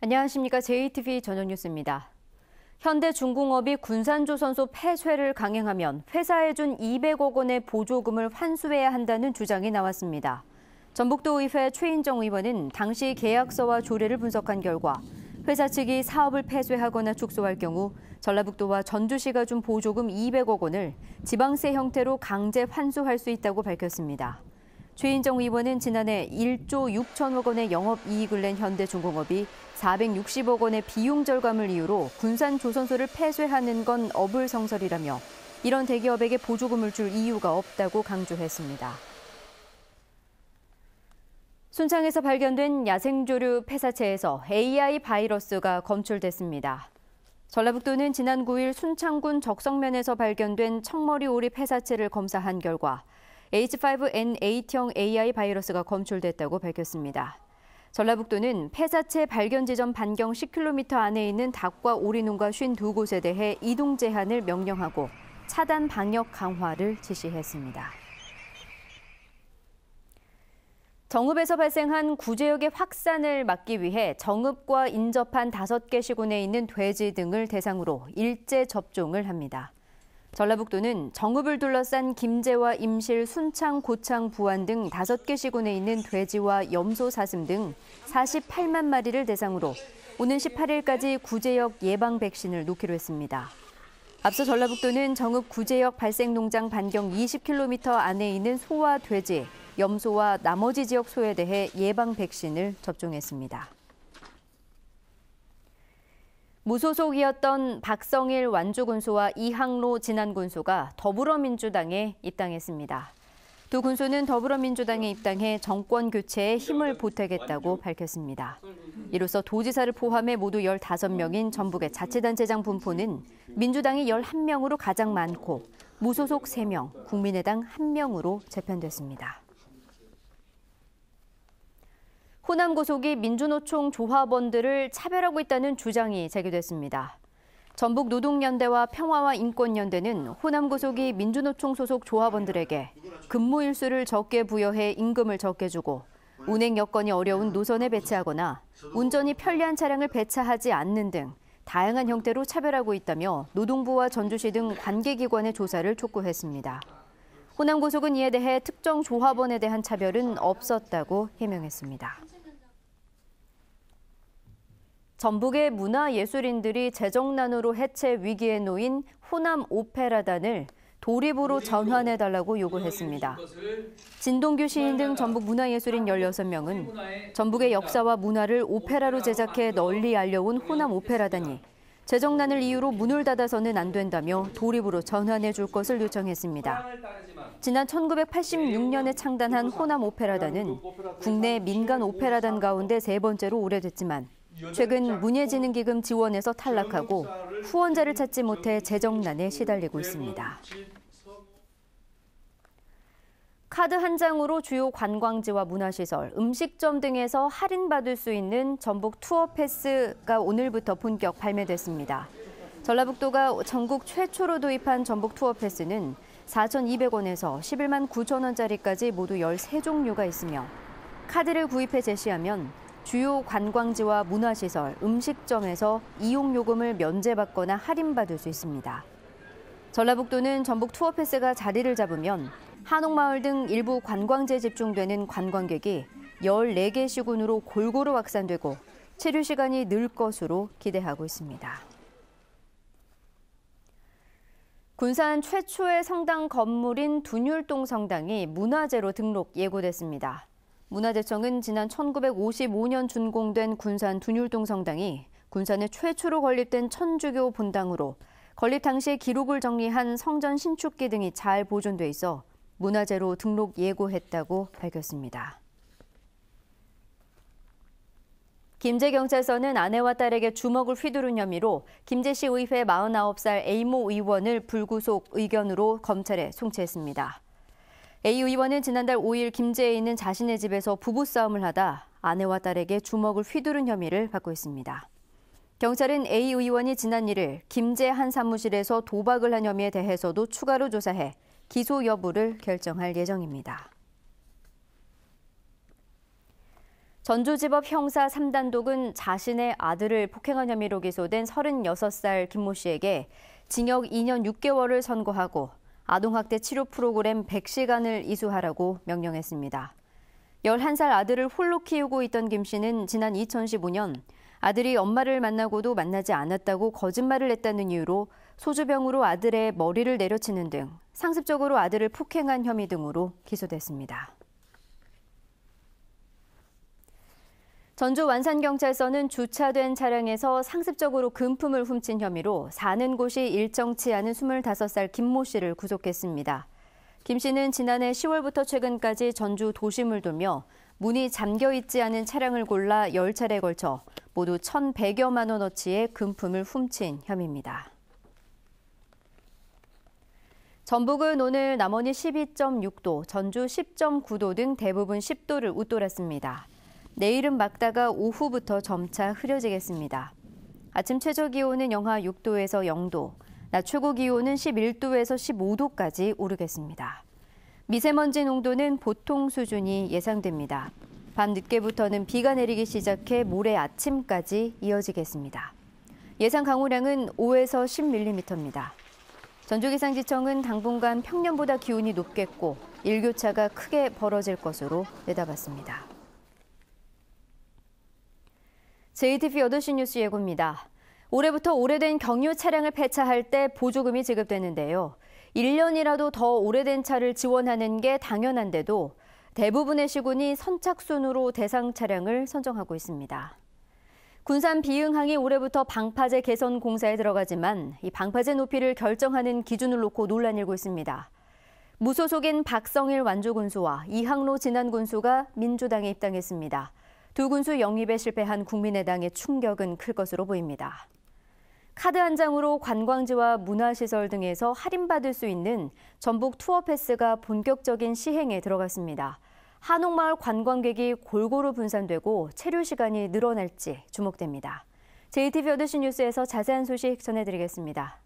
안녕하십니까. JTV 저녁뉴스입니다. 현대중공업이 군산조선소 폐쇄를 강행하면 회사에 준 200억 원의 보조금을 환수해야 한다는 주장이 나왔습니다. 전북도의회 최인정 의원은 당시 계약서와 조례를 분석한 결과 회사 측이 사업을 폐쇄하거나 축소할 경우 전라북도와 전주시가 준 보조금 200억 원을 지방세 형태로 강제 환수할 수 있다고 밝혔습니다. 최인정 의원은 지난해 1조 6천억 원의 영업이익을 낸 현대중공업이 460억 원의 비용 절감을 이유로 군산조선소를 폐쇄하는 건 어불성설이라며 이런 대기업에게 보조금을 줄 이유가 없다고 강조했습니다. 순창에서 발견된 야생조류 폐사체에서 AI 바이러스가 검출됐습니다. 전라북도는 지난 9일 순창군 적성면에서 발견된 청머리 오리 폐사체를 검사한 결과 H5N8형 AI 바이러스가 검출됐다고 밝혔습니다. 전라북도는 폐사체 발견 지점 반경 10km 안에 있는 닭과 오리농가 52곳에 대해 이동 제한을 명령하고 차단 방역 강화를 지시했습니다. 정읍에서 발생한 구제역의 확산을 막기 위해 정읍과 인접한 5개 시군에 있는 돼지 등을 대상으로 일제 접종을 합니다. 전라북도는 정읍을 둘러싼 김제와 임실, 순창, 고창, 부안 등 5개 시군에 있는 돼지와 염소 사슴 등 48만 마리를 대상으로 오는 18일까지 구제역 예방 백신을 놓기로 했습니다. 앞서 전라북도는 정읍 구제역 발생 농장 반경 20km 안에 있는 소와 돼지, 염소와 나머지 지역 소에 대해 예방 백신을 접종했습니다. 무소속이었던 박성일 완주군수와 이항로 진안군수가 더불어민주당에 입당했습니다. 두 군수는 더불어민주당에 입당해 정권 교체에 힘을 보태겠다고 밝혔습니다. 이로써 도지사를 포함해 모두 15명인 전북의 자치단체장 분포는 민주당이 11명으로 가장 많고 무소속 3명, 국민의당 1명으로 재편됐습니다. 호남고속이 민주노총 조합원들을 차별하고 있다는 주장이 제기됐습니다. 전북노동연대와 평화와 인권연대는 호남고속이 민주노총 소속 조합원들에게 근무 일수를 적게 부여해 임금을 적게 주고 운행 여건이 어려운 노선에 배치하거나 운전이 편리한 차량을 배차하지 않는 등 다양한 형태로 차별하고 있다며 노동부와 전주시 등 관계기관의 조사를 촉구했습니다. 호남고속은 이에 대해 특정 조합원에 대한 차별은 없었다고 해명했습니다. 전북의 문화예술인들이 재정난으로 해체 위기에 놓인 호남 오페라단을 도립으로 전환해달라고 요구했습니다. 진동규 시인 등 전북 문화예술인 16명은 전북의 역사와 문화를 오페라로 제작해 널리 알려온 호남 오페라단이 재정난을 이유로 문을 닫아서는 안 된다며 도립으로 전환해 줄 것을 요청했습니다. 지난 1986년에 창단한 호남 오페라단은 국내 민간 오페라단 가운데 3번째로 오래됐지만 최근 문예진흥기금 지원에서 탈락하고 후원자를 찾지 못해 재정난에 시달리고 있습니다. 카드 한 장으로 주요 관광지와 문화시설, 음식점 등에서 할인받을 수 있는 전북 투어 패스가 오늘부터 본격 발매됐습니다. 전라북도가 전국 최초로 도입한 전북 투어 패스는 4,200원에서 11만 9천 원짜리까지 모두 13종류가 있으며 카드를 구입해 제시하면 주요 관광지와 문화시설, 음식점에서 이용요금을 면제받거나 할인받을 수 있습니다. 전라북도는 전북 투어패스가 자리를 잡으면 한옥마을 등 일부 관광지에 집중되는 관광객이 14개 시군으로 골고루 확산되고 체류 시간이 늘 것으로 기대하고 있습니다. 군산 최초의 성당 건물인 둔율동 성당이 문화재로 등록 예고됐습니다. 문화재청은 지난 1955년 준공된 군산 둔율동 성당이 군산의 최초로 건립된 천주교 본당으로 건립 당시의 기록을 정리한 성전 신축기 등이 잘 보존돼 있어 문화재로 등록 예고했다고 밝혔습니다. 김제경찰서는 아내와 딸에게 주먹을 휘두른 혐의로 김제시 의회 49살 A모 의원을 불구속 의견으로 검찰에 송치했습니다. A 의원은 지난달 5일 김제에 있는 자신의 집에서 부부싸움을 하다 아내와 딸에게 주먹을 휘두른 혐의를 받고 있습니다. 경찰은 A 의원이 지난 1일 김제 한 사무실에서 도박을 한 혐의에 대해서도 추가로 조사해 기소 여부를 결정할 예정입니다. 전주지법 형사 3단독은 자신의 아들을 폭행한 혐의로 기소된 36살 김모 씨에게 징역 2년 6개월을 선고하고 아동학대 치료 프로그램 100시간을 이수하라고 명령했습니다. 11살 아들을 홀로 키우고 있던 김 씨는 지난 2015년 아들이 엄마를 만나고도 만나지 않았다고 거짓말을 했다는 이유로 소주병으로 아들의 머리를 내려치는 등 상습적으로 아들을 폭행한 혐의 등으로 기소됐습니다. 전주 완산경찰서는 주차된 차량에서 상습적으로 금품을 훔친 혐의로 사는 곳이 일정치 않은 25살 김모 씨를 구속했습니다. 김 씨는 지난해 10월부터 최근까지 전주 도심을 돌며 문이 잠겨 있지 않은 차량을 골라 10차례에 걸쳐 모두 1,100여만 원어치의 금품을 훔친 혐의입니다. 전북은 오늘 남원이 12.6도, 전주 10.9도 등 대부분 10도를 웃돌았습니다. 내일은 맑다가 오후부터 점차 흐려지겠습니다. 아침 최저 기온은 영하 6도에서 0도, 낮 최고 기온은 11도에서 15도까지 오르겠습니다. 미세먼지 농도는 보통 수준이 예상됩니다. 밤 늦게부터는 비가 내리기 시작해 모레 아침까지 이어지겠습니다. 예상 강우량은 5에서 10mm입니다. 전주기상지청은 당분간 평년보다 기온이 높겠고 일교차가 크게 벌어질 것으로 내다봤습니다. JTBC 8시 뉴스 예고입니다. 올해부터 오래된 경유 차량을 폐차할 때 보조금이 지급되는데요. 1년이라도 더 오래된 차를 지원하는 게 당연한데도 대부분의 시군이 선착순으로 대상 차량을 선정하고 있습니다. 군산 비응항이 올해부터 방파제 개선 공사에 들어가지만 이 방파제 높이를 결정하는 기준을 놓고 논란이 일고 있습니다. 무소속인 박성일 완주군수와 이항로 진안군수가 민주당에 입당했습니다. 두 군수 영입에 실패한 국민의당의 충격은 클 것으로 보입니다. 카드 한 장으로 관광지와 문화시설 등에서 할인받을 수 있는 전북 투어 패스가 본격적인 시행에 들어갔습니다. 한옥마을 관광객이 골고루 분산되고 체류 시간이 늘어날지 주목됩니다. JTBC 8시 뉴스에서 자세한 소식 전해드리겠습니다.